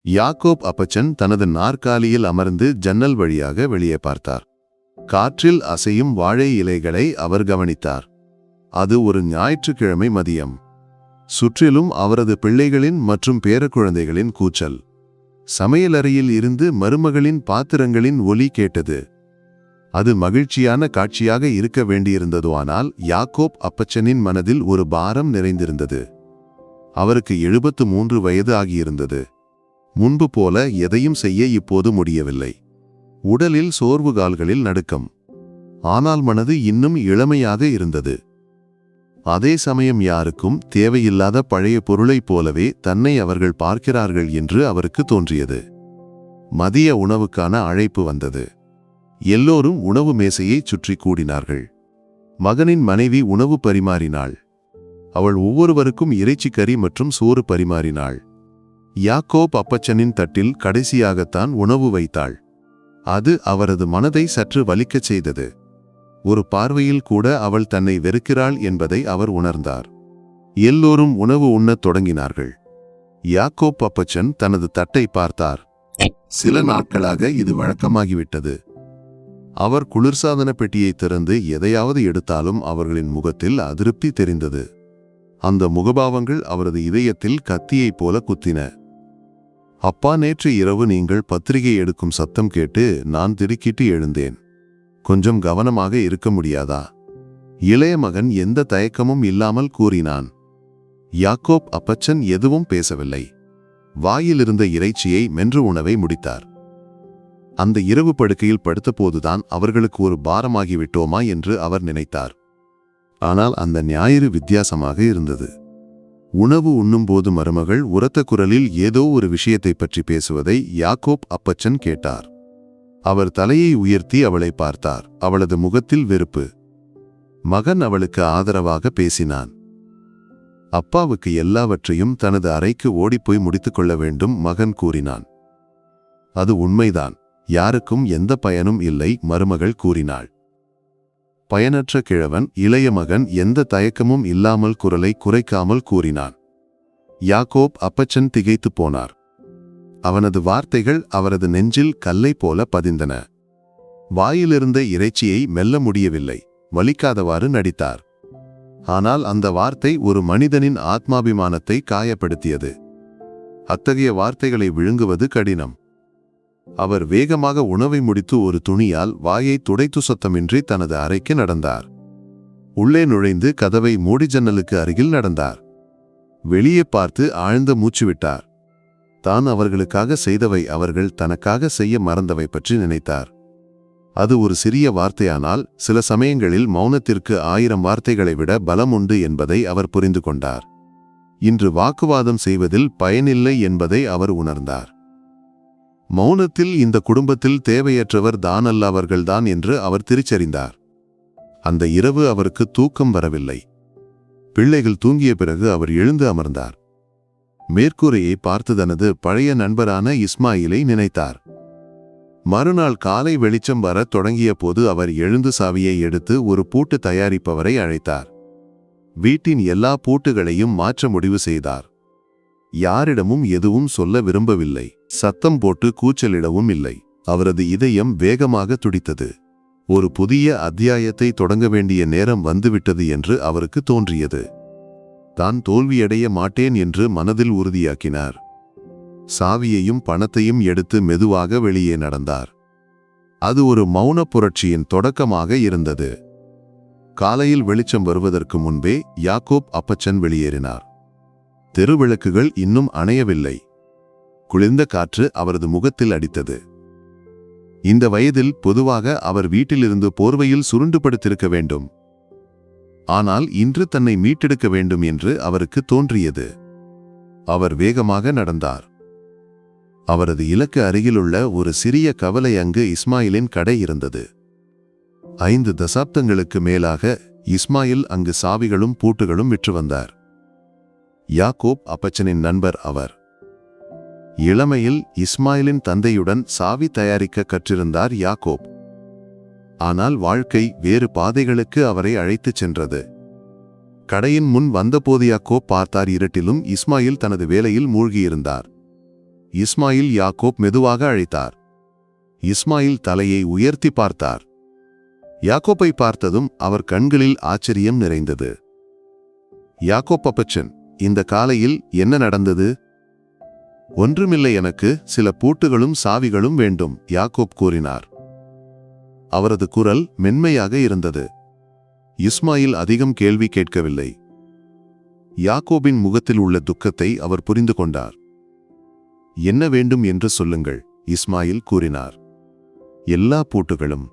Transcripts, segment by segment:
யாக்கோப் அப்பச்சன் தனது நாற்காலியில் அமர்ந்து ஜன்னல் வழியாக வெளியே பார்த்தார். காற்றில் அசையும் வாழை இலைகளை அவர் கவனித்தார். அது ஒரு ஞாயிற்றுக்கிழமை மதியம். சுற்றிலும் அவரது பிள்ளைகளின் மற்றும் பேரக்குழந்தைகளின் கூச்சல். சமையலறையில் இருந்து மருமகளின் பாத்திரங்களின் ஒலி கேட்டது. அது மகிழ்ச்சியான காட்சியாக இருக்க வேண்டியிருந்தது. ஆனால் யாக்கோப் அப்பச்சனின் மனதில் ஒரு பாரம் நிறைந்திருந்தது. அவருக்கு 73 வயது ஆகியிருந்தது. முன்பு போல எதையும் செய்ய இப்போது முடியவில்லை. உடலில் சோர்வு, கால்களில் நடுக்கம். ஆனால் மனது இன்னும் இளமையாக இருந்தது. அதே சமயம் யாருக்கும் தேவையில்லாத பழைய பொருளைப் போலவே தன்னை அவர்கள் பார்க்கிறார்கள் என்று அவருக்கு தோன்றியது. மதிய உணவுக்கான அழைப்பு வந்தது. எல்லோரும் உணவு மேசையை சுற்றி கூடினார்கள். மகனின் மனைவி உணவு பரிமாறினாள். அவள் ஒவ்வொருவருக்கும் இறைச்சிக்கறி மற்றும் சோறு பரிமாறினாள். யாக்கோப் அப்பச்சனின் தட்டில் கடைசியாகத்தான் உணவு வைத்தாள். அது அவரது மனதை சற்று வலிக்கச் செய்தது. ஒரு பார்வையில் கூட அவள் தன்னை வெறுக்கிறாள் என்பதை அவர் உணர்ந்தார். எல்லோரும் உணவு உண்ணத் தொடங்கினார்கள். யாக்கோப் அப்பச்சன் தனது தட்டை பார்த்தார். சில நாட்களாக இது வழக்கமாகிவிட்டது. அவர் குளிர்சாதன பெட்டியை திறந்து எதையாவது எடுத்தாலும் அவர்களின் முகத்தில் அதிருப்தி தெரிந்தது. அந்த முகபாவங்கள் அவரது இதயத்தில் கத்தியைப் போல குத்தின. அப்பா, நேற்று இரவு நீங்கள் பத்திரிகை எடுக்கும் சத்தம் கேட்டு நான் திடுக்கிட்டு எழுந்தேன். கொஞ்சம் கவனமாக இருக்க முடியாதா? இளைய மகன் எந்த தயக்கமும் இல்லாமல் கூறினான். யாக்கோப் அப்பச்சன் எதுவும் பேசவில்லை. வாயிலிருந்த இறைச்சியை மென்று உணவை முடித்தார். அந்த இரவு படுக்கையில் படுத்தபோதுதான் அவர்களுக்கு ஒரு பாரமாகிவிட்டோமா என்று அவர் நினைத்தார். ஆனால் அந்த ஞாயிறு வித்தியாசமாக இருந்தது. உணவு உண்ணும்போது மருமகள் உரத்த குரலில் ஏதோ ஒரு விஷயத்தை பற்றி பேசுவதை யாக்கோப் அப்பச்சன் கேட்டார். அவர் தலையை உயர்த்தி அவளை பார்த்தார். அவளது முகத்தில் வெறுப்பு. மகன் அவளுக்கு ஆதரவாக பேசினான். அப்பாவுக்கு எல்லாவற்றையும் தனது அறைக்கு ஓடிப்போய் முடித்துக்கொள்ள வேண்டும், மகன் கூறினான். அது உண்மைதான். யாருக்கும் எந்த பயனும் இல்லை, மருமகள் கூறினாள். பயனற்ற கிழவன். இளைய மகன் எந்த தயக்கமும் இல்லாமல் குரலை குறைக்காமல் கூறினான். யாக்கோப் அப்பச்சன் திகைத்து போனார். அவனது வார்த்தைகள் அவரது நெஞ்சில் கல்லை போல பதிந்தன. வாயிலிருந்த இறைச்சியை மெல்ல முடியவில்லை. வலிக்காதவாறு நடித்தார். ஆனால் அந்த வார்த்தை ஒரு மனிதனின் ஆத்மாபிமானத்தை காயப்படுத்தியது. அத்தகைய வார்த்தைகளை விழுங்குவது கடினம். அவர் வேகமாக உணவை முடித்து ஒரு துணியால் வாயை துடைத்து சத்தமின்றி தனது அறைக்கு நடந்தார். உள்ளே நுழைந்து கதவை மூடி ஜன்னலுக்கு அருகில் நடந்தார். வெளியே பார்த்து ஆழ்ந்த மூச்சு விட்டார். தான் அவர்களுக்காக செய்தவை அவர்கள் தனக்காக செய்ய மறந்தவை பற்றி நினைத்தார். அது ஒரு சிறிய வார்த்தையானால் சில சமயங்களில் மௌனத்திற்கு 1000 வார்த்தைகளை விட பலம் உண்டு என்பதை அவர் புரிந்து கொண்டார். இன்று வாக்குவாதம் செய்வதில் பயனில்லை என்பதை அவர் உணர்ந்தார். மௌனத்தில் இந்த குடும்பத்தில் தேவையற்றவர் தான் அல்லாதவர்கள்தான் என்று அவர் திருச்சறிந்தார். அந்த இரவு அவருக்கு தூக்கம் வரவில்லை. பிள்ளைகள் தூங்கிய பிறகு அவர் எழுந்து அமர்ந்தார். மேற்கூரையை பார்த்து தனது பழைய நண்பரான இஸ்மாயிலை நினைத்தார். மறுநாள் காலை வெளிச்சம் வரத் தொடங்கிய போது அவர் எழுந்து சாவியை எடுத்து ஒரு பூட்டு தயாரிப்பவரை அழைத்தார். வீட்டின் எல்லா பூட்டுகளையும் மாற்ற முடிவு செய்தார். யாரிடமும் எதுவும் சொல்ல விரும்பவில்லை. சத்தம் போட்டு கூச்சலிடவும் இல்லை. அவரது இதயம் வேகமாக துடித்தது. ஒரு புதிய அத்தியாயத்தை தொடங்க வேண்டிய நேரம் வந்துவிட்டது என்று அவருக்கு தோன்றியது. தான் தோல்வியடைய மாட்டேன் என்று மனதில் உறுதியாக்கினார். சாவியையும் பணத்தையும் எடுத்து மெதுவாக வெளியே நடந்தார். அது ஒரு மௌன புரட்சியின் தொடக்கமாக இருந்தது. காலையில் வெளிச்சம் வருவதற்கு முன்பே யாக்கோப் அப்பச்சன் வெளியேறினார். தெருவிளக்குகள் இன்னும் அணையவில்லை. குளிர்ந்த காற்று அவரது முகத்தில் அடித்தது. இந்த வயதில் பொதுவாக அவர் வீட்டிலிருந்து போர்வையில் சுருண்டு படுத்திருக்க வேண்டும். ஆனால் இன்று தன்னை மீட்டெடுக்க வேண்டும் என்று அவருக்கு தோன்றியது. அவர் வேகமாக நடந்தார். அவரது இலக்கு அருகிலுள்ள ஒரு சிறிய கவலை. அங்கு இஸ்மாயிலின் கடை இருந்தது. 5 தசாப்தங்களுக்கு மேலாக இஸ்மாயில் அங்கு சாவிகளும் பூட்டுகளும் விற்று வந்தார். யாக்கோப் அப்பச்சனின் நண்பர் அவர். இளமையில் இஸ்மாயிலின் தந்தையுடன் சாவி தயாரிக்க கற்றிருந்தார் யாக்கோப். ஆனால் வாழ்க்கை வேறு பாதைகளுக்கு அவரை அழைத்துச் சென்றது. கடையின் முன் வந்தபோது யாக்கோப் பார்த்தார். இருட்டிலும் இஸ்மாயில் தனது வேலையில் மூழ்கியிருந்தார். இஸ்மாயில் யாக்கோப் மெதுவாக அழைத்தார். இஸ்மாயில் தலையை உயர்த்தி பார்த்தார். யாக்கோப்பை பார்த்ததும் அவர் கண்களில் ஆச்சரியம் நிறைந்தது. யாக்கோப் அப்பச்சன், இந்த காலையில் என்ன நடந்தது? ஒன்றுமில்லை, எனக்கு சில பூட்டுகளும் சாவிகளும் வேண்டும், யாக்கோப் கூறினார். அவரது குரல் மென்மையாக இருந்தது. இஸ்மாயில் அதிகம் கேள்வி கேட்கவில்லை. யாக்கோபின் முகத்தில் உள்ள துக்கத்தை அவர் புரிந்து கொண்டார். என்ன வேண்டும் என்று சொல்லுங்கள், இஸ்மாயில் கூறினார். எல்லா பூட்டுகளும்.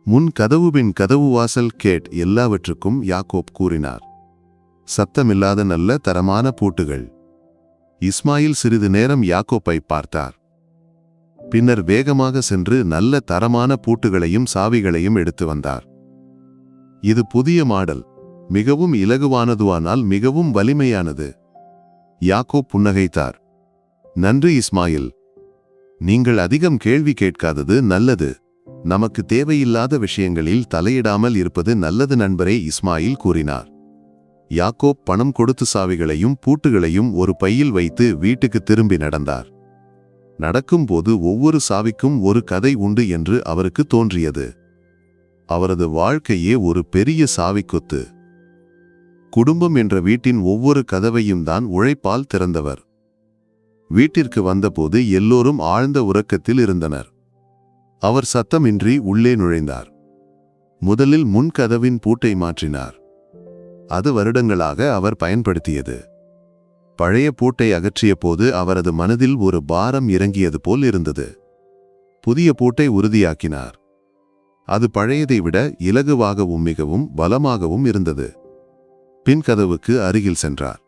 முன் கதவுபின் கதவு வாசல் கேட் எல்லாவற்றுக்கும், யாக்கோப் கூறினார். சத்தமில்லாத நல்ல தரமான பூட்டுகள். இஸ்மாயில் சிறிது நேரம் யாக்கோப்பை பார்த்தார். பின்னர் வேகமாக சென்று நல்ல தரமான பூட்டுகளையும் சாவிகளையும் எடுத்து வந்தார். இது புதிய மாடல், மிகவும் இலகுவானதுவானால் மிகவும் வலிமையானது. யாக்கோப் புன்னகைத்தார். நன்றி இஸ்மாயில். நீங்கள் அதிகம் கேள்வி கேட்காதது நல்லது. நமக்கு தேவையில்லாத விஷயங்களில் தலையிடாமல் இருப்பது நல்லது நண்பரே, இஸ்மாயில் கூறினார். யாக்கோப் பணம் கொடுத்து சாவிகளையும் பூட்டுகளையும் ஒரு பையில் வைத்து வீட்டுக்கு திரும்பி நடந்தார். நடக்கும்போது ஒவ்வொரு சாவிக்கும் ஒரு கதை உண்டு என்று அவருக்கு தோன்றியது. அவரது வாழ்க்கையே ஒரு பெரிய சாவிக்கொத்து. குடும்பம் என்ற வீட்டின் ஒவ்வொரு கதவையும் தான் உழைப்பால் திறந்தவர். வீட்டிற்கு வந்தபோது எல்லோரும் ஆழ்ந்த உறக்கத்தில் இருந்தனர். அவர் சத்தமின்றி உள்ளே நுழைந்தார். முதலில் முன்கதவின் பூட்டை மாற்றினார். அது வருடங்களாக அவர் பயன்படுத்தியது. பழைய பூட்டை அகற்றிய போது அவரது மனதில் ஒரு பாரம் இறங்கியது போல் இருந்தது. புதிய பூட்டை உறுதியாக்கினார். அது பழையதை விட இலகுவாகவும் மிகவும் பலமாகவும் இருந்தது. பின் கதவுக்கு அருகில் சென்றார்.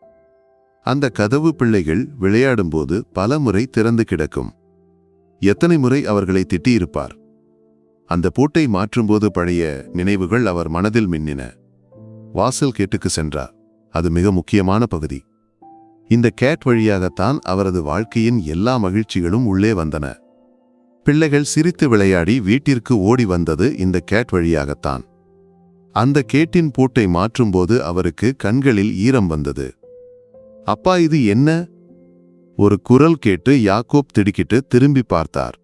அந்த கதவு பிள்ளைகள் விளையாடும்போது பல முறை திறந்து கிடக்கும். எத்தனை முறை அவர்களை திட்டியிருப்பார். அந்த பூட்டை மாற்றும்போது பழைய நினைவுகள் அவர் மனதில் மின்னின. வாசல் கேட்டுக்கு சென்றார். அது மிக முக்கியமான பகுதி. இந்த கேட் வழியாகத்தான் அவரது வாழ்க்கையின் எல்லா மகிழ்ச்சிகளும் உள்ளே வந்தன. பிள்ளைகள் சிரித்து விளையாடி வீட்டிற்கு ஓடி வந்தது இந்த கேட் வழியாகத்தான். அந்த கேட்டின் பூட்டை மாற்றும்போது அவருக்கு கண்களில் ஈரம் வந்தது. அப்பா, இது என்ன? ஒரு குரல் கேட்டு யாக்கோப் திடுக்கிட்டு திரும்பி பார்த்தார்.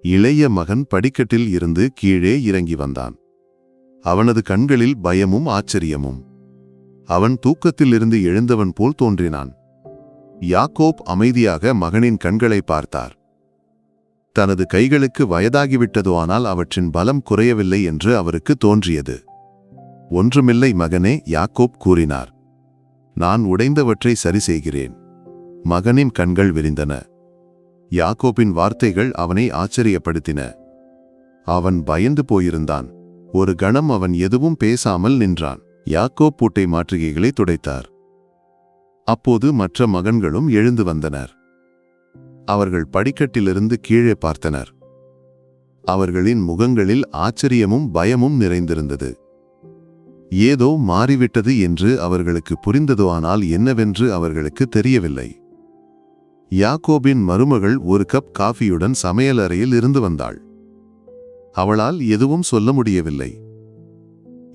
இளைய மகன் படிக்கட்டில் இருந்து கீழே இறங்கி வந்தான். அவனது கண்களில் பயமும் ஆச்சரியமும். அவன் தூக்கத்திலிருந்து எழுந்தவன் போல் தோன்றினான். யாக்கோப் அமைதியாக மகனின் கண்களை பார்த்தார். தனது கைகளுக்கு வயதாகிவிட்டதோ, ஆனால் அவற்றின் பலம் குறையவில்லை என்று அவருக்கு தோன்றியது. ஒன்றுமில்லை மகனே, யாக்கோப் கூறினார். நான் உடைந்தவற்றை சரி செய்கிறேன். மகனின் கண்கள் விரிந்தன. யாக்கோபின் வார்த்தைகள் அவனை ஆச்சரியப்படுத்தின. அவன் பயந்து போயிருந்தான். ஒரு கணம் அவன் எதுவும் பேசாமல் நின்றான். யாக்கோப் பூட்டை மாற்றுகைகளை துடைத்தார். அப்போது மற்ற மகன்களும் எழுந்து வந்தனர். அவர்கள் படிக்கட்டிலிருந்து கீழே பார்த்தனர். அவர்களின் முகங்களில் ஆச்சரியமும் பயமும் நிறைந்திருந்தது. ஏதோ மாறிவிட்டது என்று அவர்களுக்கு புரிந்ததோ, ஆனால் என்னவென்று அவர்களுக்கு தெரியவில்லை. யாக்கோபின் மருமகள் ஒரு கப் காஃபியுடன் சமையலறையில் இருந்து வந்தாள். அவளால் எதுவும் சொல்ல முடியவில்லை.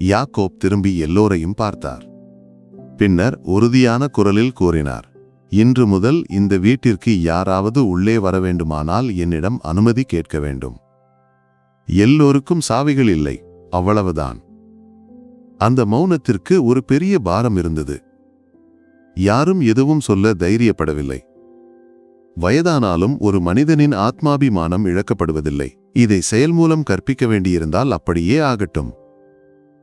யாக்கோப் திரும்பி எல்லோரையும் பார்த்தார். பின்னர் உறுதியான குரலில் கூறினார், இன்று முதல் இந்த வீட்டிற்கு யாராவது உள்ளே வர வேண்டுமானால் என்னிடம் அனுமதி கேட்க வேண்டும். எல்லோருக்கும் சாவிகள் இல்லை, அவ்வளவுதான். அந்த மௌனத்திற்கு ஒரு பெரிய பாரம் இருந்தது. யாரும் எதுவும் சொல்ல தைரியப்படவில்லை. வயதானாலும் ஒரு மனிதனின் ஆத்மாபிமானம் இழக்கப்படுவதில்லை. இதை செயல் மூலம் கற்பிக்க வேண்டியிருந்தால் அப்படியே ஆகட்டும்.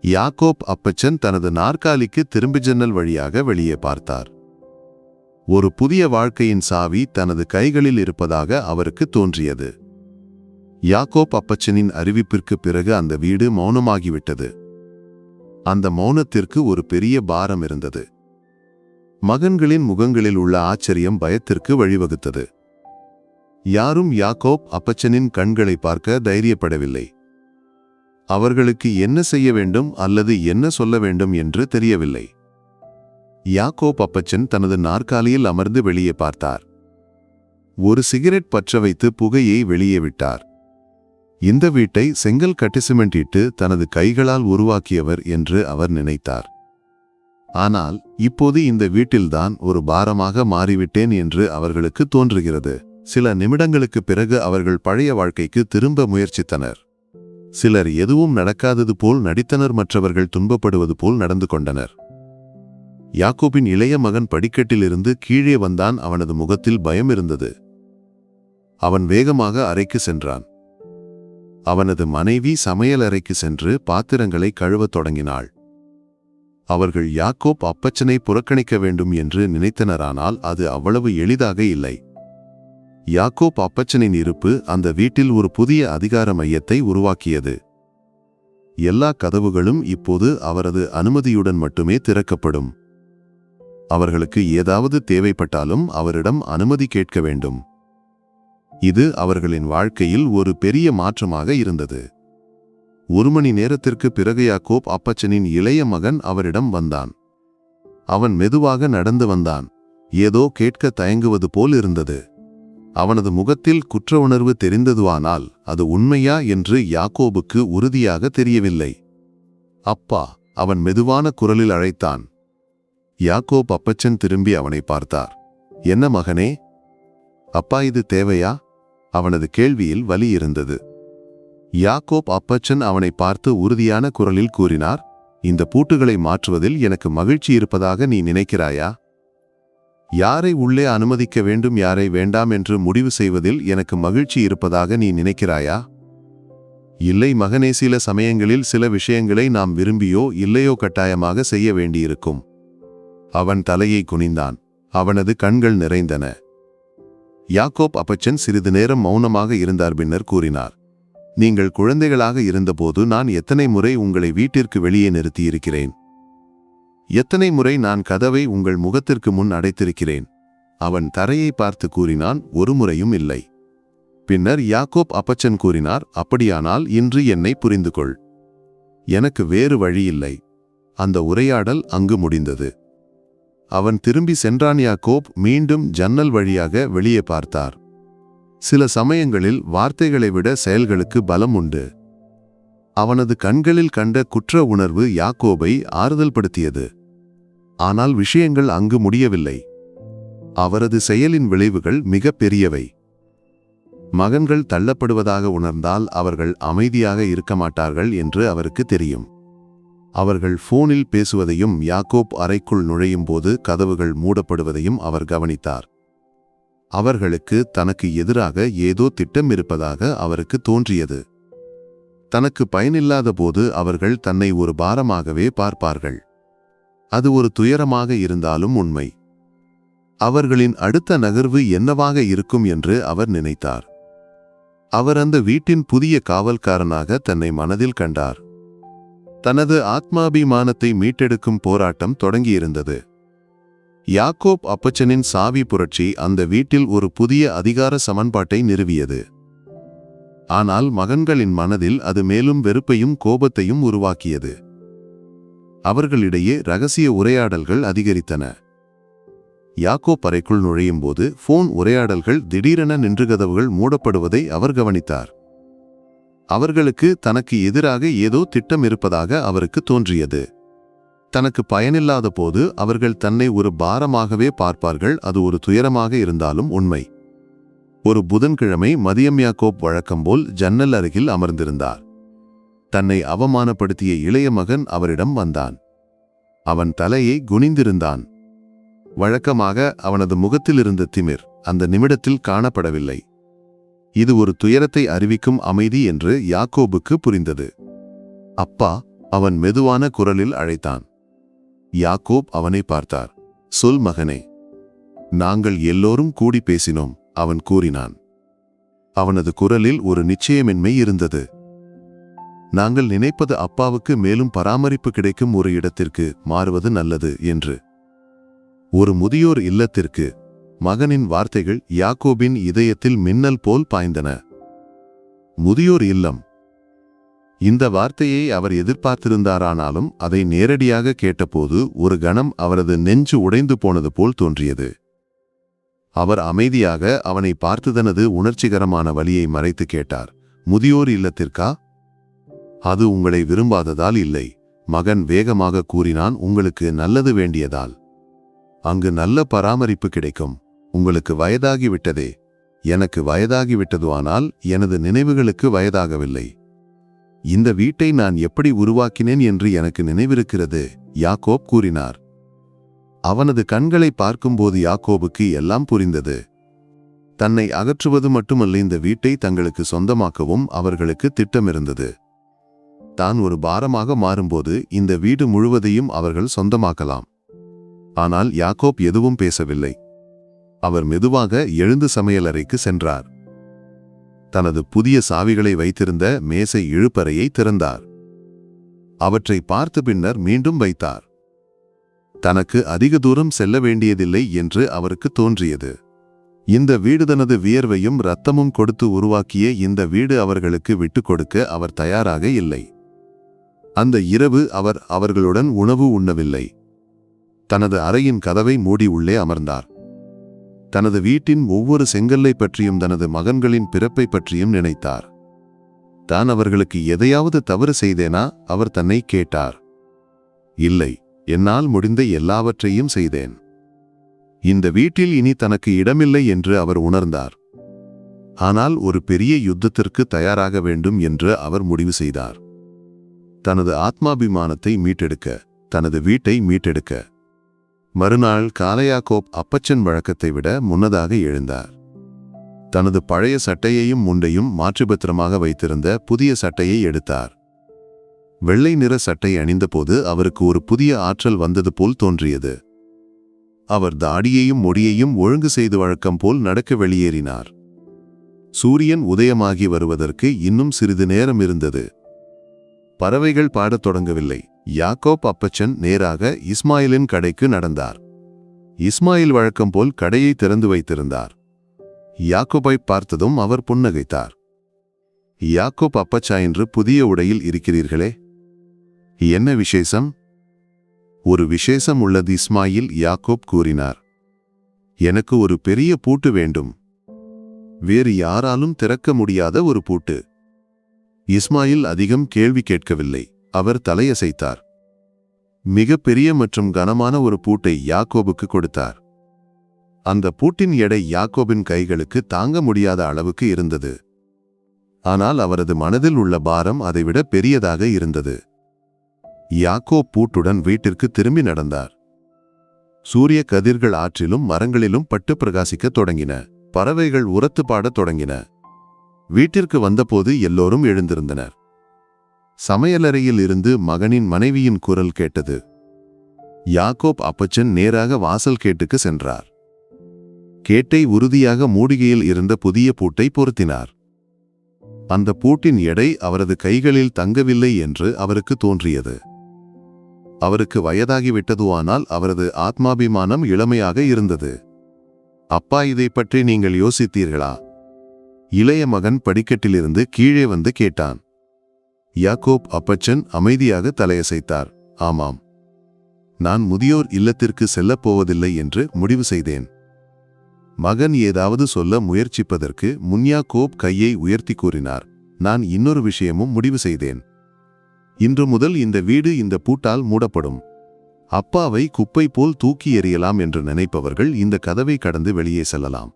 யாக்கோப் அப்பச்சன் தனது நாற்காலிக்கு திரும்பி ஜன்னல் வழியாக வெளியே பார்த்தார். ஒரு புதிய வாழ்க்கையின் சாவி தனது கைகளில் இருப்பதாக அவருக்கு தோன்றியது. யாக்கோப் அப்பச்சனின் அறிவிப்பிற்கு பிறகு அந்த வீடு மௌனமாகிவிட்டது. அந்த மௌனத்திற்கு ஒரு பெரிய பாரம் இருந்தது. மகன்களின் முகங்களில் உள்ள ஆச்சரியம் பயத்திற்கு வழிவகுத்தது. யாரும் யாக்கோப் அப்பச்சனின் கண்களை பார்க்க தைரியப்படவில்லை. அவர்களுக்கு என்ன செய்ய வேண்டும் அல்லது என்ன சொல்ல வேண்டும் என்று தெரியவில்லை. யாக்கோப் அப்பச்சன் தனது நாற்காலியில் அமர்ந்து வெளியே பார்த்தார். ஒரு சிகரெட் பற்ற வைத்து புகையை வெளியே விட்டார். இந்த வீட்டை செங்கல் கட்டி சிமெண்ட் இட்டு தனது கைகளால் உருவாக்கியவர் என்று அவர் நினைத்தார். ஆனால் இப்போது இந்த வீட்டில்தான் ஒரு பாரமாக மாறிவிட்டேன் என்று அவர்களுக்கு தோன்றுகிறது. சில நிமிடங்களுக்கு பிறகு அவர்கள் பழைய வாழ்க்கைக்கு திரும்ப முயற்சித்தனர். சிலர் எதுவும் நடக்காதது போல் நடித்தனர், மற்றவர்கள் துன்பப்படுவது போல் நடந்து கொண்டனர். யாக்கோபின் இளைய மகன் படிக்கட்டிலிருந்து கீழே வந்தான். அவனது முகத்தில் பயம் இருந்தது. அவன் வேகமாக அறைக்கு சென்றான். அவனது மனைவி சமையல் அறைக்கு சென்று பாத்திரங்களை கழுவத் தொடங்கினாள். அவர்கள் யாக்கோப் அப்பச்சனை புறக்கணிக்க வேண்டும் என்று நினைத்தனரானால் அது அவ்வளவு எளிதாக இல்லை. யாக்கோப் அப்பச்சனின் இருப்பு அந்த வீட்டில் ஒரு புதிய அதிகார மையத்தை உருவாக்கியது. எல்லா கதவுகளும் இப்போது அவரது அனுமதியுடன் மட்டுமே திறக்கப்படும். அவர்களுக்கு ஏதாவது தேவைப்பட்டாலும் அவரிடம் அனுமதி கேட்க வேண்டும். இது அவர்களின் வாழ்க்கையில் ஒரு பெரிய மாற்றமாக இருந்தது. 1 மணி நேரத்திற்கு பிறகு யாக்கோப் அப்பச்சனின் இளைய மகன் அவரிடம் வந்தான். அவன் மெதுவாக நடந்து வந்தான். ஏதோ கேட்க தயங்குவது போல் இருந்தது. அவனது முகத்தில் குற்ற உணர்வு தெரிந்ததுவானால் அது உண்மையா என்று யாக்கோபுக்கு உறுதியாக தெரியவில்லை. அப்பா, அவன் மெதுவான குரலில் அழைத்தான். யாக்கோப் அப்பச்சன் திரும்பி அவனை பார்த்தார். என்ன மகனே? அப்பா, இது தேவையா? அவனது கேள்வியில் வலி இருந்தது. யாக்கோப் அப்பச்சன் அவனை பார்த்து உறுதியான குரலில் கூறினார், இந்த பூட்டுகளை மாற்றுவதில் எனக்கு மகிழ்ச்சி இருப்பதாக நீ நினைக்கிறாயா? யாரை உள்ளே அனுமதிக்க வேண்டும், யாரை வேண்டாம் என்று முடிவு செய்வதில் எனக்கு மகிழ்ச்சி இருப்பதாக நீ நினைக்கிறாயா? இல்லை மகனே, சில சமயங்களில் சில விஷயங்களை நாம் விரும்பியோ இல்லையோ கட்டாயமாக செய்ய வேண்டியிருக்கும். அவன் தலையை குனிந்தான். அவனது கண்கள் நிறைந்தன. யாக்கோப் அப்பச்சன் சிறிது நேரம் மௌனமாக இருந்தார். பின்னர் கூறினார், நீங்கள் குழந்தைகளாக இருந்தபோது நான் எத்தனை முறை உங்களை வீட்டிற்கு வெளியே நிறுத்தியிருக்கிறேன். எத்தனை முறை நான் கதவை உங்கள் முகத்திற்கு முன் அடைத்திருக்கிறேன். அவன் தரையை பார்த்து கூறினான், ஒரு முறையும் இல்லை. பின்னர் யாக்கோப் அப்பச்சன் கூறினார், அப்படியானால் இன்று என்னை புரிந்து கொள். எனக்கு வேறு வழியில்லை. அந்த உரையாடல் அங்கு முடிந்தது. அவன் திரும்பி சென்றான். யாக்கோப் மீண்டும் ஜன்னல் வழியாக வெளியே பார்த்தார். சில சமயங்களில் வார்த்தைகளை விட செயல்களுக்கு பலம் உண்டு. அவனது கண்களில் கண்ட குற்ற உணர்வு யாக்கோபை ஆறுதல் படுத்தியது. ஆனால் விஷயங்கள் அங்கு முடியவில்லை. அவரது செயலின் விளைவுகள் மிக பெரியவை. மகன்கள் தள்ளப்படுவதாக உணர்ந்தால் அவர்கள் அமைதியாக இருக்க மாட்டார்கள் என்று அவருக்கு தெரியும். அவர்கள் போனில் பேசுவதையும் யாக்கோப் அறைக்குள் நுழையும் போது கதவுகள் மூடப்படுவதையும் அவர் கவனித்தார். அவர்களுக்கு தனக்கு எதிராக ஏதோ திட்டம் இருப்பதாக அவருக்கு தோன்றியது. தனக்கு பயனில்லாத போது அவர்கள் தன்னை ஒரு பாரமாகவே பார்ப்பார்கள். அது ஒரு துயரமாக இருந்தாலும் உண்மை. அவர்களின் அடுத்த நகர்வு என்னவாக இருக்கும் என்று அவர் நினைத்தார். அவர் அந்த வீட்டின் புதிய காவல்காரனாக தன்னை மனதில் கண்டார். தனது ஆத்மாபிமானத்தை மீட்டெடுக்கும் போராட்டம் தொடங்கியிருந்தது. யாக்கோப் அப்பச்சனின் சாவி புரட்சி அந்த வீட்டில் ஒரு புதிய அதிகார சமன்பாட்டை நிறுவியது. ஆனால் மகன்களின் மனதில் அது மேலும் வெறுப்பையும் கோபத்தையும் உருவாக்கியது. அவர்களிடையே இரகசிய உரையாடல்கள் அதிகரித்தன. யாக்கோப் அறைக்குள் நுழையும் போது போன் உரையாடல்கள் திடீரென நின்று கதவுகள் மூடப்படுவதை அவர் கவனித்தார். அவர்களுக்கு தனக்கு எதிராக ஏதோ திட்டம் இருப்பதாக அவருக்கு தோன்றியது. தனக்கு பயனில்லாத போது அவர்கள் தன்னை ஒரு பாரமாகவே பார்ப்பார்கள். அது ஒரு துயரமாக இருந்தாலும் உண்மை. ஒரு புதன்கிழமை மதியம் யாக்கோப் வழக்கம்போல் ஜன்னல் அருகில் அமர்ந்திருந்தார். தன்னை அவமானப்படுத்திய இளைய மகன் அவரிடம் வந்தான். அவன் தலையை குனிந்திருந்தான். வழக்கமாக அவனது முகத்தில் இருந்த திமிர் அந்த நிமிடத்தில் காணப்படவில்லை. இது ஒரு துயரத்தை அறிவிக்கும் அமைதி என்று யாக்கோபுக்கு புரிந்தது. அப்பா, அவன் மெதுவான குரலில் அழைத்தான். யாக்கோப் அவனை பார்த்தார். சொல் மகனே. நாங்கள் எல்லோரும் கூடி பேசினோம், அவன் கூறினான். அவனது குரலில் ஒரு நிச்சயமின்மை இருந்தது. நாங்கள் நினைப்பது அப்பாவுக்கு மேலும் பராமரிப்பு கிடைக்கும் ஒரு இடத்திற்கு மாறுவது நல்லது என்று. ஒரு முதியோர் இல்லத்திற்கு. மகனின் வார்த்தைகள் யாக்கோபின் இதயத்தில் மின்னல் போல் பாய்ந்தன. முதியோர் இல்லம். இந்த வார்த்தையை அவர் எதிர்பார்த்திருந்தாரானாலும் அதை நேரடியாக கேட்டபோது ஒரு கணம் அவரது நெஞ்சு உடைந்து போனது போல் தோன்றியது. அவர் அமைதியாக அவனை பார்த்து தனது உணர்ச்சிகரமான வலியை மறைத்து கேட்டார். முதியோர் இல்லத்திற்கா? அது உங்களை விரும்பாததால் இல்லை, மகன் வேகமாக கூறினான், உங்களுக்கு நல்லது வேண்டியதால். அங்கு நல்ல பராமரிப்பு கிடைக்கும். உங்களுக்கு வயதாகிவிட்டதே. எனக்கு வயதாகிவிட்டதுவானால் எனது நினைவுகளுக்கு வயதாகவில்லை. இந்த வீட்டை நான் எப்படி உருவாக்கினேன் என்று எனக்கு நினைவிருக்கிறது, யாக்கோப் கூறினார். அவனது கண்களை பார்க்கும்போது யாக்கோபுக்கு எல்லாம் புரிந்தது. தன்னை அகற்றுவது மட்டுமல்ல, இந்த வீட்டை தங்களுக்கு சொந்தமாக்கவும் அவர்களுக்கு திட்டமிருந்தது. தான் ஒரு பாரமாக மாறும்போது இந்த வீடு முழுவதையும் அவர்கள் சொந்தமாக்கலாம். ஆனால் யாக்கோப் எதுவும் பேசவில்லை. அவர் மெதுவாக எழுந்து சமையலறைக்கு சென்றார். தனது புதிய சாவிகளை வைத்திருந்த மேசை இழுப்பறையை திறந்தார். அவற்றை பார்த்து பின்னர் மீண்டும் வைத்தார். தனக்கு அதிக தூரம் செல்ல வேண்டியதில்லை என்று அவருக்கு தோன்றியது. இந்த வீடு தனது வியர்வையும் இரத்தமும் கொடுத்து உருவாக்கிய இந்த வீடு அவர்களுக்கு விட்டுக் கொடுக்க அவர் தயாராக இல்லை. அந்த இரவு அவர் அவர்களுடன் உணவு உண்ணவில்லை. தனது அறையின் கதவை மூடி உள்ளே அமர்ந்தார். தனது வீட்டின் ஒவ்வொரு செங்கல்லை பற்றியும் தனது மகன்களின் பிறப்பை பற்றியும் நினைத்தார். தான் அவர்களுக்கு எதையாவது தவறு செய்தேனா அவர் தன்னை கேட்டார். இல்லை, என்னால் முடிந்த எல்லாவற்றையும் செய்தேன். இந்த வீட்டில் இனி தனக்கு இடமில்லை என்று அவர் உணர்ந்தார். ஆனால் ஒரு பெரிய யுத்தத்திற்கு தயாராக வேண்டும் என்று அவர் முடிவு செய்தார். தனது ஆத்மாபிமானத்தை மீட்டெடுக்க, தனது வீட்டை மீட்டெடுக்க. மறுநாள் காலை யாக்கோப் அப்பச்சன் வழக்கத்தை விட முன்னதாக எழுந்தார். தனது பழைய சட்டையையும் முண்டையும் மாற்றுபத்திரமாக வைத்திருந்த புதிய சட்டையை எடுத்தார். வெள்ளை நிற சட்டை அணிந்தபோது அவருக்கு ஒரு புதிய ஆற்றல் வந்தது போல் தோன்றியது. அவர் தாடியையும் முடியையும் ஒழுங்கு செய்து வழக்கம் போல் நடக்க வெளியேறினார். சூரியன் உதயமாகி வருவதற்கு இன்னும் சிறிது நேரம் இருந்தது. பறவைகள் பாடத் தொடங்கவில்லை. யாக்கோப் அப்பச்சன் நேராக இஸ்மாயிலின் கடைக்கு நடந்தார். இஸ்மாயில் வழக்கம் போல் கடையை திறந்து வைத்திருந்தார். யாக்கோபை பார்த்ததும் அவர் புன்னகைத்தார். யாக்கோப் அப்பச்சா, என்று புதிய உடையில் இருக்கிறீர்களே, என்ன விசேஷம்? ஒரு விசேஷம் உள்ளது இஸ்மாயில், யாக்கோப் கூறினார். எனக்கு ஒரு பெரிய பூட்டு வேண்டும். வேறு யாராலும் திறக்க முடியாத ஒரு பூட்டு. இஸ்மாயில் அதிகம் கேள்வி கேட்கவில்லை. அவர் தலையசைத்தார். மிக பெரிய மற்றும் கனமான ஒரு பூட்டை யாக்கோபுக்கு கொடுத்தார். அந்த பூட்டின் எடை யாக்கோபின் கைகளுக்கு தாங்க முடியாத அளவுக்கு இருந்தது. ஆனால் அவரது மனதில் உள்ள பாரம் அதைவிட பெரியதாக இருந்தது. யாக்கோப் பூட்டுடன் வீட்டிற்கு திரும்பி நடந்தார். சூரிய கதிர்கள் ஆற்றிலும் மரங்களிலும் பட்டு பிரகாசிக்கத் தொடங்கின. பறவைகள் உரத்து பாடத் தொடங்கின. வீட்டிற்கு வந்தபோது எல்லோரும் எழுந்திருந்தனர். சமையலறையில் இருந்து மகனின் மனைவியின் குரல் கேட்டது. யாக்கோப் அப்பச்சன் நேராக வாசல் கேட்டுக்கு சென்றார். கேட்டை உறுதியாக மூடிகையில் இருந்த புதிய பூட்டை பொருத்தினார். அந்த பூட்டின் எடை அவரது கைகளில் தங்கவில்லை என்று அவருக்கு தோன்றியது. அவருக்கு வயதாகிவிட்டதுவானால் அவரது ஆத்மாபிமானம் இளமையாக இருந்தது. அப்பா, இதை பற்றி நீங்கள் யோசித்தீர்களா? இளைய மகன் படிக்கட்டிலிருந்து கீழே வந்து கேட்டான். யாக்கோப் அப்பச்சன் அமைதியாக தலையசைத்தார். ஆமாம், நான் முதியோர் இல்லத்திற்கு செல்லப்போவதில்லை என்று முடிவு செய்தேன். மகன் ஏதாவது சொல்ல முயற்சிப்பதற்கு முன் யாக்கோப் கையை உயர்த்தி கூறினார். நான் இன்னொரு விஷயமும் முடிவு செய்தேன். இன்று முதல் இந்த வீடு இந்த பூட்டால் மூடப்படும். அப்பாவை குப்பை போல் தூக்கி எறியலாம் என்று நினைப்பவர்கள் இந்த கதவை கடந்து வெளியே செல்லலாம்.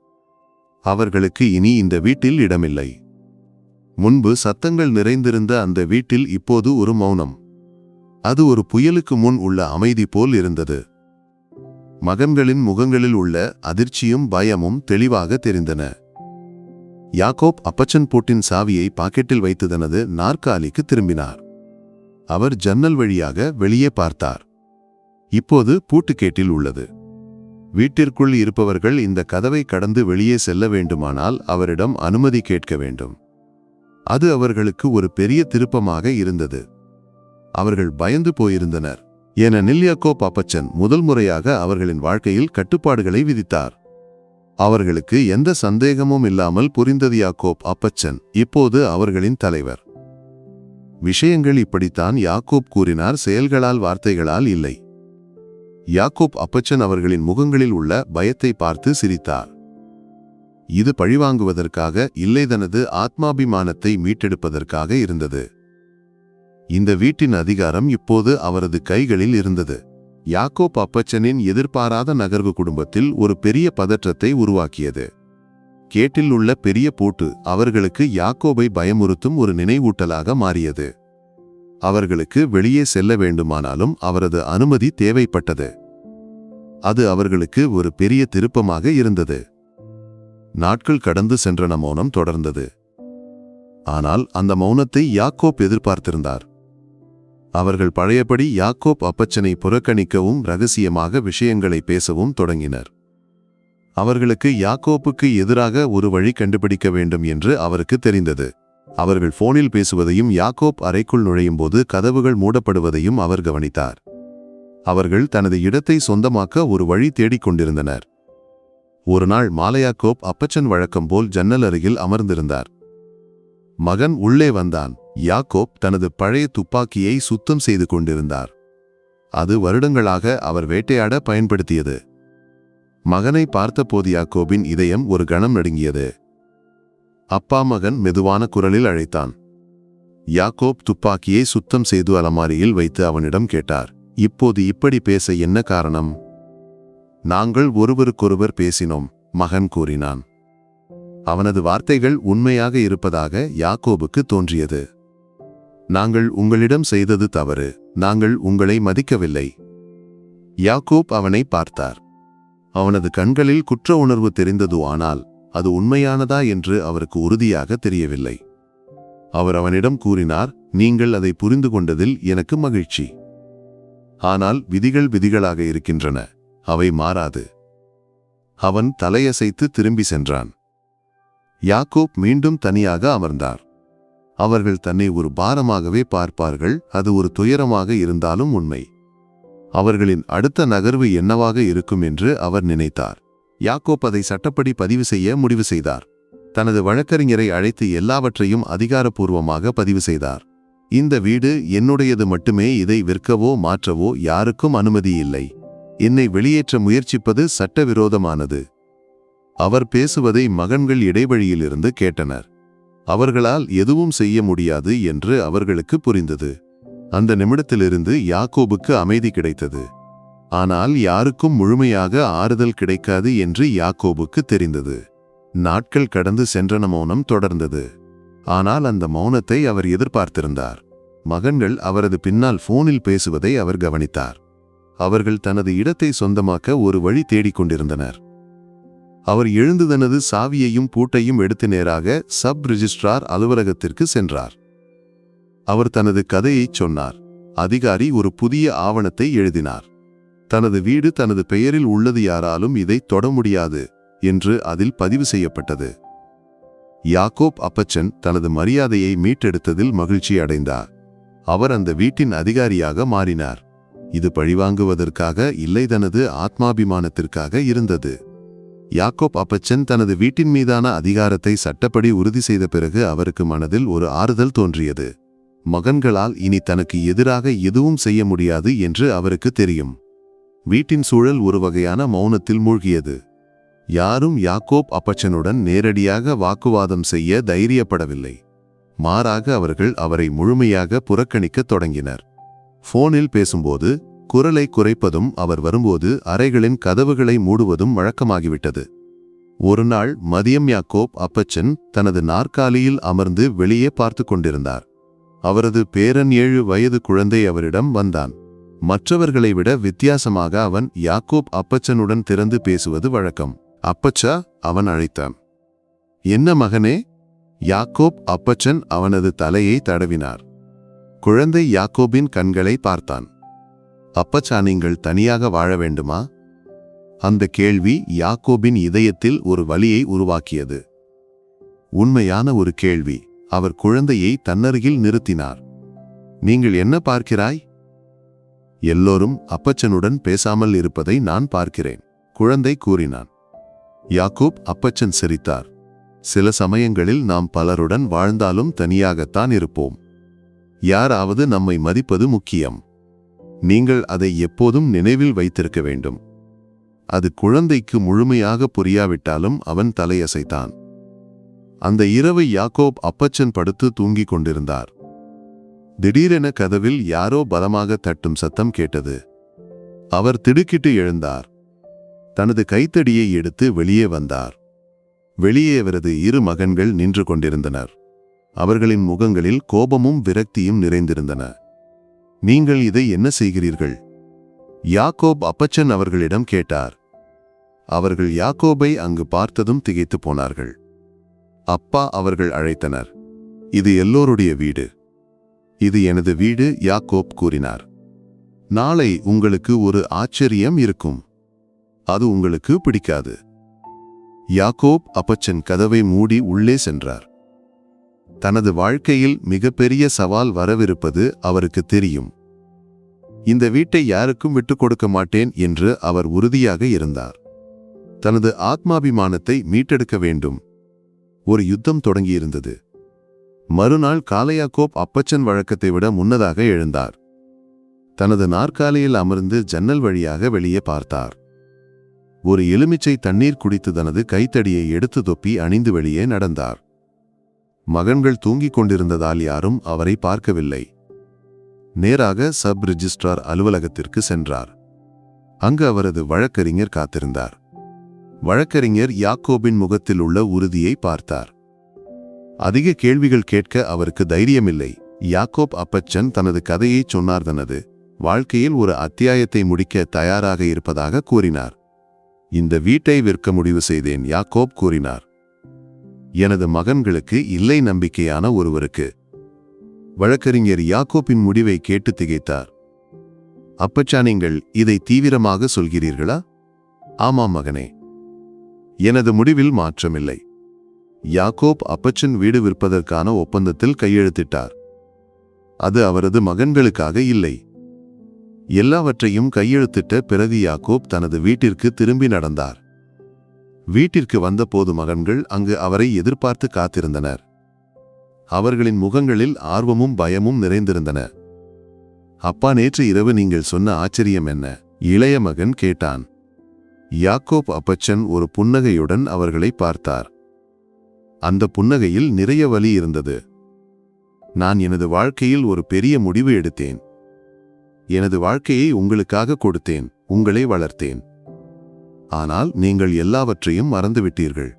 அவர்களுக்கு இனி இந்த வீட்டில் இடமில்லை. முன்பு சத்தங்கள் நிறைந்திருந்த அந்த வீட்டில் இப்போது ஒரு மௌனம். அது ஒரு புயலுக்கு முன் உள்ள அமைதி போல் இருந்தது. மகன்களின் முகங்களில் உள்ள அதிர்ச்சியும் பயமும் தெளிவாக தெரிந்தன. யாக்கோப் அப்பச்சன் பூட்டின் சாவியை பாக்கெட்டில் வைத்து தனது நாற்காலிக்கு திரும்பினார். அவர் ஜன்னல் வழியாக வெளியே பார்த்தார். இப்போது பூட்டுக்கேட்டில் உள்ளது. வீட்டிற்குள் இருப்பவர்கள் இந்த கதவை கடந்து வெளியே செல்ல வேண்டுமானால் அவரிடம் அனுமதி கேட்க வேண்டும். அது அவர்களுக்கு ஒரு பெரிய திருப்பமாக இருந்தது. அவர்கள் பயந்து போயிருந்தனர். ஏனெனில் யாக்கோப் அப்பச்சன் முதல் முறையாக அவர்களின் வாழ்க்கையில் கட்டுப்பாடுகளை விதித்தார். அவர்களுக்கு எந்த சந்தேகமும் இல்லாமல் புரிந்தது, யாக்கோப் அப்பச்சன் இப்போது அவர்களின் தலைவர். விஷயங்கள் இப்படித்தான் யாக்கோப் கூறினார், செயல்களால், வார்த்தைகளால் இல்லை. யாக்கோப் அப்பச்சன் அவர்களின் முகங்களில் உள்ள பயத்தை பார்த்து சிரித்தார். இது பழிவாங்குவதற்காக இல்லை, தனது ஆத்மாபிமானத்தை மீட்டெடுப்பதற்காக இருந்தது. இந்த வீட்டின் அதிகாரம் இப்போது அவரது கைகளில் இருந்தது. யாக்கோப் அப்பச்சனின் எதிர்பாராத நகர்வு குடும்பத்தில் ஒரு பெரிய பதற்றத்தை உருவாக்கியது. கேட்டில் உள்ள பெரிய பூட்டு அவர்களுக்கு யாக்கோபை பயமுறுத்தும் ஒரு நினைவூட்டலாக மாறியது. அவர்களுக்கு வெளியே செல்ல வேண்டுமானாலும் அவரது அனுமதி தேவைப்பட்டது. அது அவர்களுக்கு ஒரு பெரிய திருப்பமாக இருந்தது. நாட்கள் கடந்து சென்றன, மௌனம் தொடர்ந்தது. ஆனால் அந்த மௌனத்தை யாக்கோப் எதிர்பார்த்திருந்தார். அவர்கள் பழையபடி யாக்கோப் அப்பச்சனை புறக்கணிக்கவும் ரகசியமாக விஷயங்களை பேசவும் தொடங்கினர். அவர்களுக்கு யாக்கோப்புக்கு எதிராக ஒரு வழி கண்டுபிடிக்க வேண்டும் என்று அவருக்கு தெரிந்தது. அவர்கள் போனில் பேசுவதையும் யாக்கோப் அறைக்குள் நுழையும்போது கதவுகள் மூடப்படுவதையும் அவர் கவனித்தார். அவர்கள் தனது இடத்தை சொந்தமாக்க ஒரு வழி தேடிக் கொண்டிருந்தனர். ஒரு நாள் மாலை யாக்கோப் அப்பச்சன் வழக்கம் போல் ஜன்னல் அருகில் அமர்ந்திருந்தார். மகன் உள்ளே வந்தான். யாக்கோப் தனது பழைய துப்பாக்கியை சுத்தம் செய்து கொண்டிருந்தார். அது வருடங்களாக அவர் வேட்டையாட பயன்படுத்தியது. மகனை பார்த்தபோது யாக்கோபின் இதயம் ஒரு கணம் நடுங்கியது. அப்பா, மகன் மெதுவான குரலில் அழைத்தான். யாக்கோப் துப்பாக்கியை சுத்தம் செய்து அலமாரியில் வைத்து அவனிடம் கேட்டார், இப்போது இப்படி பேச என்ன காரணம்? நாங்கள் ஒருவருக்கொருவர் பேசினோம், மகன் கூறினான். அவனது வார்த்தைகள் உண்மையாக இருப்பதாக யாக்கோபுக்கு தோன்றியது. நாங்கள் உங்களிடம் செய்தது தவறு, நாங்கள் உங்களை மதிக்கவில்லை. யாக்கோப் அவனை பார்த்தார். அவனது கண்களில் குற்ற உணர்வு தெரிந்தது. ஆனால் அது உண்மையானதா என்று அவருக்கு உறுதியாக தெரியவில்லை. அவர் அவனிடம் கூறினார், நீங்கள் அதை புரிந்து கொண்டதில் எனக்கு மகிழ்ச்சி. ஆனால் விதிகள் விதிகளாக இருக்கின்றன, அவை மாறாது. அவன் தலையசைத்து திரும்பி சென்றான். யாக்கோப் மீண்டும் தனியாக அமர்ந்தார். அவர்கள் தன்னை ஒரு பாரமாகவே பார்ப்பார்கள், அது ஒரு துயரமாக இருந்தாலும் உண்மை. அவர்களின் அடுத்த நகர்வு என்னவாக இருக்கும் என்று அவர் நினைத்தார். யாக்கோப் அதை சட்டப்படி பதிவு செய்ய முடிவு செய்தார். தனது வழக்கறிஞரை அழைத்து எல்லாவற்றையும் அதிகாரப்பூர்வமாக பதிவு செய்தார். இந்த வீடு என்னுடையது மட்டுமே, இதை விற்கவோ மாற்றவோ யாருக்கும் அனுமதி இல்லை. என்னை வெளியேற்ற முயற்சிப்பது சட்டவிரோதமானது. அவர் பேசுவதை மகன்கள் இடைவெளியிலிருந்து கேட்டனர். அவர்களால் எதுவும் செய்ய முடியாது என்று அவர்களுக்கு புரிந்தது. அந்த நிமிடத்திலிருந்து யாக்கோபுக்கு அமைதி கிடைத்தது. ஆனால் யாருக்கும் முழுமையாக ஆறுதல் கிடைக்காது என்று யாக்கோபுக்கு தெரிந்தது. நாட்கள் கடந்து சென்றன, மௌனம் தொடர்ந்தது. ஆனால் அந்த மௌனத்தை அவர் எதிர்பார்த்திருந்தார். மகன்கள் அவரது பின்னால் போனில் பேசுவதை அவர் கவனித்தார். அவர்கள் தனது இடத்தை சொந்தமாக்க ஒரு வழி தேடிக் கொண்டிருந்தனர். அவர் எழுந்து தனது சாவியையும் பூட்டையும் எடுத்து நேராக சப் ரிஜிஸ்ட்ரார் அலுவலகத்திற்கு சென்றார். அவர் தனது கதையைச் சொன்னார். அதிகாரி ஒரு புதிய ஆவணத்தை எழுதினார். தனது வீடு தனது பெயரில் உள்ளது, யாராலும் இதை தொட முடியாது என்று அதில் பதிவு செய்யப்பட்டது. யாக்கோப் அப்பச்சன் தனது மரியாதையை மீட்டெடுத்ததில் மகிழ்ச்சி அடைந்தார். அவர் அந்த வீட்டின் அதிகாரியாக மாறினார். இது பழிவாங்குவதற்காக இல்லை, தனது ஆத்மாபிமானத்திற்காக இருந்தது. யாக்கோப் அப்பச்சன் தனது வீட்டின் மீதான அதிகாரத்தை சட்டப்படி உறுதி செய்த பிறகு அவருக்கு மனதில் ஒரு ஆறுதல் தோன்றியது. மகன்களால் இனி தனக்கு எதிராக எதுவும் செய்ய முடியாது என்று அவருக்கு தெரியும். வீட்டின் சூழல் ஒரு வகையான மௌனத்தில் மூழ்கியது. யாரும் யாக்கோப் அப்பச்சனுடன் நேரடியாக வாக்குவாதம் செய்ய தைரியப்படவில்லை. மாறாக அவர்கள் அவரை முழுமையாக புறக்கணிக்கத் தொடங்கினர். போனில் பேசும்போது குரலை குறைப்பதும் அவர் வரும்போது அறைகளின் கதவுகளை மூடுவதும் வழக்கமாகிவிட்டது. ஒரு நாள் மதியம் யாக்கோப் அப்பச்சன் தனது நாற்காலியில் அமர்ந்து வெளியே பார்த்து கொண்டிருந்தார். அவரது பேரன் 7 வயது குழந்தை அவரிடம் வந்தான். மற்றவர்களை விட வித்தியாசமாக அவன் யாக்கோப் அப்பச்சனுடன் திறந்து பேசுவது வழக்கம். அப்பச்சா, அவன் அழைத்தான். என்ன மகனே? யாக்கோப் அப்பச்சன் அவனது தலையை தடவினார். குழந்தை யாக்கோபின் கண்களை பார்த்தான். அப்பச்சா, நீங்கள் தனியாக வாழ வேண்டுமா? அந்த கேள்வி யாக்கோபின் இதயத்தில் ஒரு வலியை உருவாக்கியது. உண்மையான ஒரு கேள்வி. அவர் குழந்தையை தன்னருகில் நிறுத்தினார். நீங்கள் என்ன பார்க்கிறாய்? எல்லோரும் அப்பச்சனுடன் பேசாமல் இருப்பதை நான் பார்க்கிறேன், குழந்தை கூறினான். யாக்கோப் அப்பச்சன் சிரித்தார். சில சமயங்களில் நாம் பலருடன் வாழ்ந்தாலும் தனியாகத்தான் இருப்போம். யாராவது நம்மை மதிப்பது முக்கியம். நீங்கள் அதை எப்போதும் நினைவில் வைத்திருக்க வேண்டும். அது குழந்தைக்கு முழுமையாக புரியாவிட்டாலும் அவன் தலையசைத்தான். அந்த இரவு யாக்கோப் அப்பச்சன் படுத்து தூங்கிக் கொண்டிருந்தார். திடீரென கதவில் யாரோ பலமாக தட்டும் சத்தம் கேட்டது. அவர் திடுக்கிட்டு எழுந்தார். தனது கைத்தடியை எடுத்து வெளியே வந்தார். வெளியே அவரது 2 மகன்கள் நின்று கொண்டிருந்தனர். அவர்களின் முகங்களில் கோபமும் விரக்தியும் நிறைந்திருந்தன. நீங்கள் இதை என்ன செய்கிறீர்கள்? யாக்கோப் அப்பச்சன் அவர்களிடம் கேட்டார். அவர்கள் யாக்கோபை அங்கு பார்த்ததும் திகைத்து போனார்கள். அப்பா, அவர்கள் அழைத்தனர். இது எல்லோருடைய வீடு. இது எனது வீடு, யாக்கோப் கூறினார். நாளை உங்களுக்கு ஒரு ஆச்சரியம் இருக்கும். அது உங்களுக்கு பிடிக்காது. யாக்கோப் அப்பச்சன் கதவை மூடி உள்ளே சென்றார். தனது வாழ்க்கையில் மிகப்பெரிய சவால் வரவிருப்பது அவருக்கு தெரியும். இந்த வீட்டை யாருக்கும் விட்டுக் கொடுக்க மாட்டேன் என்று அவர் உறுதியாக இருந்தார். தனது ஆத்மாபிமானத்தை மீட்டெடுக்க வேண்டும். ஒரு யுத்தம் தொடங்கியிருந்தது. மறுநாள் காலை யாக்கோப் அப்பச்சன் வழக்கத்தை விட முன்னதாக எழுந்தார். தனது நாற்காலியில் அமர்ந்து ஜன்னல் வழியாக வெளியே பார்த்தார். ஒரு எலுமிச்சை தண்ணீர் குடித்து தனது கைத்தடியை எடுத்து தொப்பி அணிந்து வெளியே நடந்தார். மகன்கள் தூங்கிக் கொண்டிருந்ததால் யாரும் அவரை பார்க்கவில்லை. நேராக சப் ரிஜிஸ்ட்ரார் அலுவலகத்திற்கு சென்றார். அங்கு அவரது வழக்கறிஞர் காத்திருந்தார். வழக்கறிஞர் யாக்கோபின் முகத்தில் உள்ள உறுதியை பார்த்தார். அதிக கேள்விகள் கேட்க அவருக்கு தைரியமில்லை. யாக்கோப் அப்பச்சன் தனது கதையை சொன்னார். தனது வாழ்க்கையில் ஒரு அத்தியாயத்தை முடிக்க தயாராக இருப்பதாக கூறினார். இந்த வீட்டை விற்க முடிவு செய்தேன், யாக்கோப் கூறினார். எனது மகன்களுக்கு இல்லை, நம்பிக்கையான ஒருவருக்கு. வழக்கறிஞர் யாக்கோப்பின் முடிவை கேட்டு திகைத்தார். அப்பச்சா, நீங்கள் இதை தீவிரமாக சொல்கிறீர்களா? ஆமாம் மகனே, எனது முடிவில் மாற்றமில்லை. யாக்கோப் அப்பச்சன் வீடு விற்பதற்கான ஒப்பந்தத்தில் கையெழுத்திட்டார். அது அவரது மகன்களுக்காக இல்லை. எல்லாவற்றையும் கையெழுத்திட்ட பிறகு யாக்கோப் தனது வீட்டிற்கு திரும்பி நடந்தார். வீட்டிற்கு வந்தபோது மகன்கள் அங்கு அவரை எதிர்பார்த்து காத்திருந்தனர். அவர்களின் முகங்களில் ஆர்வமும் பயமும் நிறைந்திருந்தன. அப்பா, நேற்று இரவு நீங்கள் சொன்ன ஆச்சரியம் என்ன? இளைய மகன் கேட்டான். யாக்கோப் அப்பச்சன் ஒரு புன்னகையுடன் அவர்களை பார்த்தார். அந்த புன்னகையில் நிறைய வலி இருந்தது. நான் எனது வாழ்க்கையில் ஒரு பெரிய முடிவு எடுத்தேன். எனது வாழ்க்கையை உங்களுக்காக கொடுத்தேன், உங்களை வளர்த்தேன். ஆனால் நீங்கள் எல்லாவற்றையும் மறந்துவிட்டீர்கள்.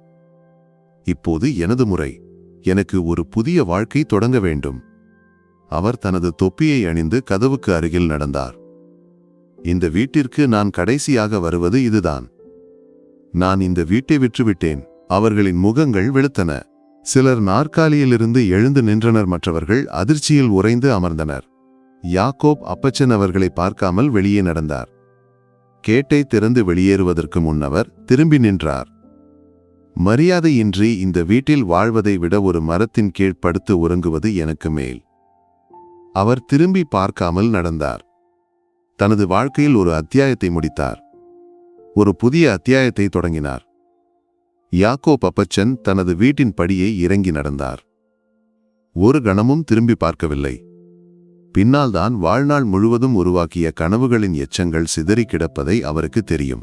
இப்போது எனது முறை. எனக்கு ஒரு புதிய வாழ்க்கை தொடங்க வேண்டும். அவர் தனது தொப்பியை அணிந்து கதவுக்கு அருகில் நடந்தார். இந்த வீட்டிற்கு நான் கடைசியாக வருவது இதுதான். நான் இந்த வீட்டை விற்றுவிட்டேன். அவர்களின் முகங்கள் வெளுத்தன. சிலர் நாற்காலியிலிருந்து எழுந்து நின்றனர். மற்றவர்கள் அதிர்ச்சியில் உறைந்து அமர்ந்தனர். யாக்கோப் அப்பச்சன் அவர்களை பார்க்காமல் வெளியே நடந்தார். கேட்டை திறந்து வெளியேறுவதற்கு முன்னவர் திரும்பி நின்றார். மரியாதையின்றி இந்த வீட்டில் வாழ்வதை விட ஒரு மரத்தின் கீழ் படுத்து உறங்குவது எனக்கு மேல். அவர் திரும்பி பார்க்காமல் நடந்தார். தனது வாழ்க்கையில் ஒரு அத்தியாயத்தை முடித்தார். ஒரு புதிய அத்தியாயத்தை தொடங்கினார். யாக்கோப் அப்பச்சன் தனது வீட்டின் படியை இறங்கி நடந்தார். ஒரு கணமும் திரும்பி பார்க்கவில்லை. பின்னால்தான் வாழ்நாள் முழுவதும் உருவாக்கிய கனவுகளின் எச்சங்கள் சிதறி கிடப்பதை அவருக்கு தெரியும்.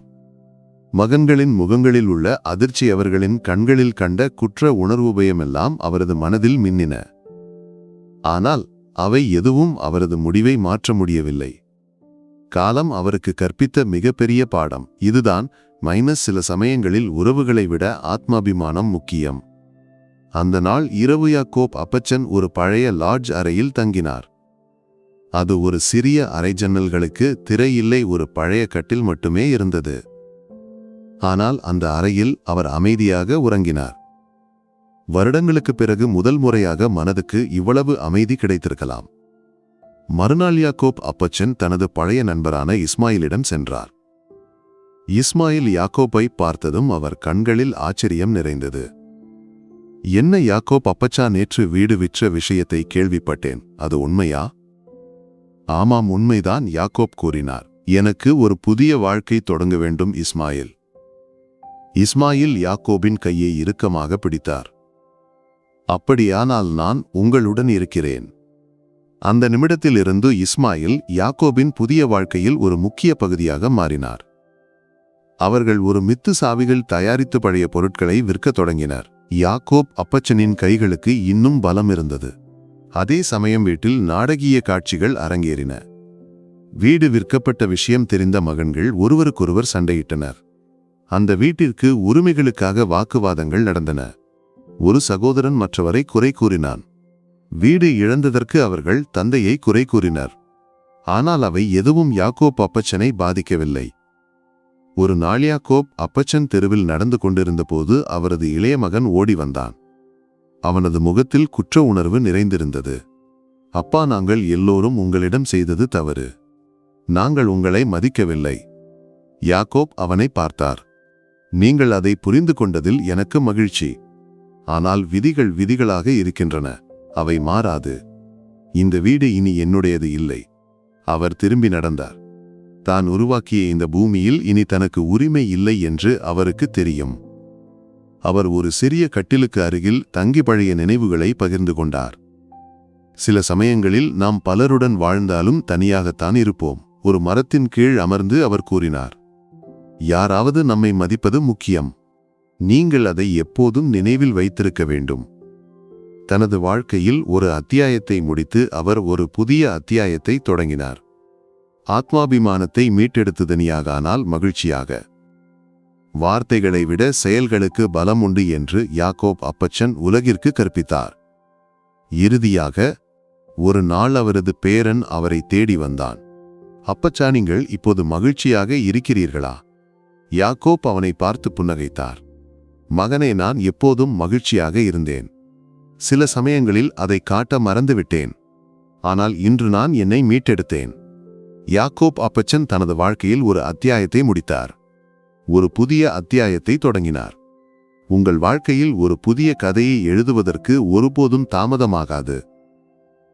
மகன்களின் முகங்களில் உள்ள அதிர்ச்சி, அவர்களின் கண்களில் கண்ட குற்ற உணர்வுபயமெல்லாம் அவரது மனதில் மின்னின. ஆனால் அவை எதுவும் அவரது முடிவை மாற்ற முடியவில்லை. காலம் அவருக்கு கற்பித்த மிகப்பெரிய பாடம் இதுதான். சில சமயங்களில் உறவுகளை விட ஆத்மாபிமானம் முக்கியம். அந்த நாள் இரவு யாக்கோப் அப்பச்சன் ஒரு பழைய லாட்ஜ் அறையில் தங்கினார். அது ஒரு சிறிய அறை, ஜன்னல்களுக்கு திரை இல்லை, ஒரு பழைய கட்டில் மட்டுமே இருந்தது. ஆனால் அந்த அறையில் அவர் அமைதியாக உறங்கினார். வருடங்களுக்கு பிறகு முதல் முறையாக மனதுக்கு இவ்வளவு அமைதி கிடைத்திருக்கலாம். மறுநாள் யாக்கோப் அப்பச்சன் தனது பழைய நண்பரான இஸ்மாயிலிடம் சென்றார். இஸ்மாயில் யாக்கோப்பை பார்த்ததும் அவர் கண்களில் ஆச்சரியம் நிறைந்தது. என்ன யாக்கோப் அப்பச்சா, நேற்று வீடு விற்ற விஷயத்தை கேள்விப்பட்டேன், அது உண்மையா? ஆமாம், உண்மைதான், யாக்கோப் கூறினார். எனக்கு ஒரு புதிய வாழ்க்கை தொடங்க வேண்டும் இஸ்மாயில். இஸ்மாயில் யாக்கோபின் கையை இறுக்கமாக பிடித்தார். அப்படியானால் நான் உங்களுடன் இருக்கிறேன். அந்த நிமிடத்திலிருந்து இஸ்மாயில் யாக்கோபின் புதிய வாழ்க்கையில் ஒரு முக்கிய பகுதியாக மாறினார். அவர்கள் ஒரு மித்து சாவிகள் தயாரித்து பழைய பொருட்களை விற்கத் தொடங்கினர். யாக்கோப் அப்பச்சனின் கைகளுக்கு இன்னும் பலம் இருந்தது. அதே சமயம் வீட்டில் நாடகீய காட்சிகள் அரங்கேறின. வீடு விற்கப்பட்ட விஷயம் தெரிந்த மகன்கள் ஒருவருக்கொருவர் சண்டையிட்டனர். அந்த வீட்டிற்கு உரிமைகளுக்காக வாக்குவாதங்கள் நடந்தன. ஒரு சகோதரன் மற்றவரை குறை கூறினான். வீடு இழந்ததற்கு அவர்கள் தந்தையை குறை கூறினர். ஆனால் அவை எதுவும் யாக்கோப் அப்பச்சனை பாதிக்கவில்லை. ஒரு நாள் யாக்கோப் அப்பச்சன் தெருவில் நடந்து கொண்டிருந்த போது அவரது இளைய மகன் ஓடி வந்தான். அவனது முகத்தில் குற்ற உணர்வு நிறைந்திருந்தது. அப்பா, நாங்கள் எல்லோரும் உங்களிடம் செய்தது தவறு. நாங்கள் உங்களை மதிக்கவில்லை. யாக்கோப் அவனை பார்த்தார். நீங்கள் அதை புரிந்து கொண்டதில் எனக்கு மகிழ்ச்சி. ஆனால் விதிகள் விதிகளாக இருக்கின்றன. அவை மாறாது. இந்த வீடு இனி என்னுடையது இல்லை. அவர் திரும்பி நடந்தார். தான் உருவாக்கிய இந்த பூமியில் இனி தனக்கு உரிமை இல்லை என்று அவருக்கு தெரியும். அவர் ஒரு சிறிய கட்டிலுக்கு அருகில் தங்கி பழைய நினைவுகளை பகிர்ந்து கொண்டார். சில சமயங்களில் நாம் பலருடன் வாழ்ந்தாலும் தனியாகத்தான் இருப்போம். ஒரு மரத்தின் கீழ் அமர்ந்து அவர் கூறினார், யாராவது நம்மை மதிப்பது முக்கியம். நீங்கள் அதை எப்போதும் நினைவில் வைத்திருக்க வேண்டும். தனது வாழ்க்கையில் ஒரு அத்தியாயத்தை முடித்து அவர் ஒரு புதிய அத்தியாயத்தை தொடங்கினார். ஆத்மாபிமானத்தை மீட்டெடுத்ததனியாகானால் மகிழ்ச்சியாக. வார்த்தைகளை விட செயல்களுக்கு பலம் உண்டு என்று யாக்கோப் அப்பச்சன் உலகிற்கு கற்பித்தார். இறுதியாக ஒரு நாள் அவரது பேரன் அவரை தேடி வந்தான். அப்பச்சா, நீங்கள் இப்போது மகிழ்ச்சியாக இருக்கிறீர்களா? யாக்கோப் அவனை பார்த்து புன்னகைத்தார். மகனே, நான் எப்போதும் மகிழ்ச்சியாக இருந்தேன். சில சமயங்களில் அதை காட்ட மறந்துவிட்டேன். ஆனால் இன்று நான் என்னை மீட்டெடுத்தேன். யாக்கோப் அப்பச்சன் தனது வாழ்க்கையில் ஒரு அத்தியாயத்தை முடித்தார். ஒரு புதிய அத்தியாயத்தை தொடங்கினார். உங்கள் வாழ்க்கையில் ஒரு புதிய கதையை எழுதுவதற்கு ஒருபோதும் தாமதமாகாது.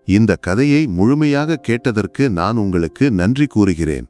இந்த கதையை முழுமையாக கேட்டதற்கு நான் உங்களுக்கு நன்றி கூறுகிறேன்.